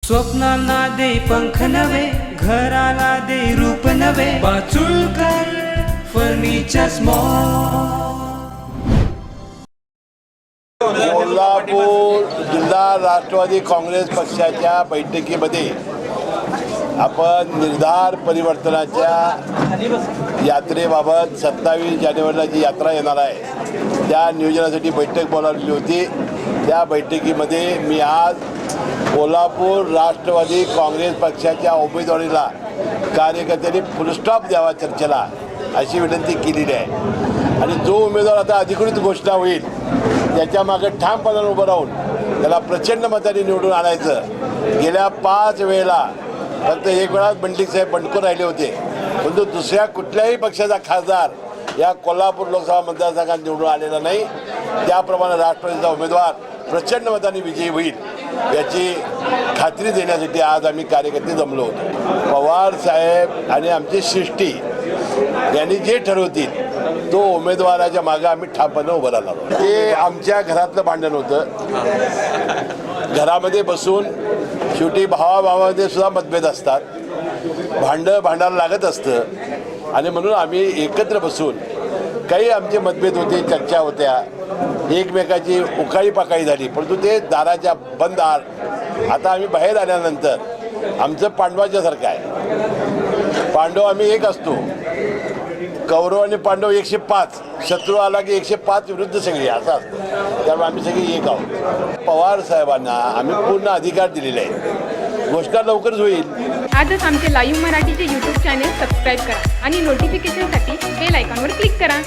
स्वप्नांना दे पंख नवे, घराला दे रूप नवे, पाचुळकर फर्निचर्स मॉल. कोल्हापूर जिल्हा राष्ट्रवादी काँग्रेस पक्षाच्या बैठकीमध्ये आपण निर्धार परिवर्तनाच्या यात्रेबाबत 27 जानेवारीला जी यात्रा येणार आहे त्या नियोजनासाठी बैठक बोलावलेली होती. त्या बैठकीमध्ये मी आज कोल्हापूर राष्ट्रवादी काँग्रेस पक्षाच्या उमेदवारीला कार्यकर्त्यांनी फुलस्टॉप द्यावा चर्चेला अशी विनंती केलेली आहे. आणि जो उमेदवार आता अधिकृत घोषणा होईल त्याच्या मागे ठामपणाने उभं राहून त्याला प्रचंड मताने निवडून आणायचं. गेल्या 5 वेळेला फक्त एक वेळा बंडलिक साहेब बंडखोर राहिले होते, परंतु दुसऱ्या कुठल्याही पक्षाचा खासदार या कोल्हापूर लोकसभा मतदारसंघात निवडून आलेला नाही. त्याप्रमाणे राष्ट्रवादीचा उमेदवार प्रचंड मताने विजयी होईल याची खात्री देण्यासाठी आज आम्ही कार्यकर्ते जमलो होतो. पवार साहेब आणि आमची सृष्टी यांनी जे ठरवतील तो उमेदवाराच्या मागे आम्ही ठामपणे उभं राहणार. ते आमच्या घरातलं भांडण होतं. घरामध्ये बसून शेवटी भावाभावामध्ये सुद्धा मतभेद असतात, भांडायला लागत असतं आणि म्हणून आम्ही एकत्र बसून काही आमचे मतभेद होते, चर्चा होत्या, एकमेकाची उकाळी पाकाळी झाली, परंतु ते दाराच्या बंद आड. आता आम्ही बाहेर आल्यानंतर आमचं पांडवाच्यासारखं आहे. पांडव आम्ही एक असतो, कौरव आणि पांडव 105, शत्रू आला की 105 विरुद्ध सगळी असं असतं. त्यामुळे आम्ही सगळी एक आहोत. पवार साहेबांना आम्ही पूर्ण अधिकार दिलेले आहेत. घोषणा लवकरच होईल. आजच आमचे लाईव्ह मराठीचे यूट्यूब चॅनेल सबस्क्राईब करा आणि नोटिफिकेशनसाठी बेल आयकॉनवर क्लिक करा.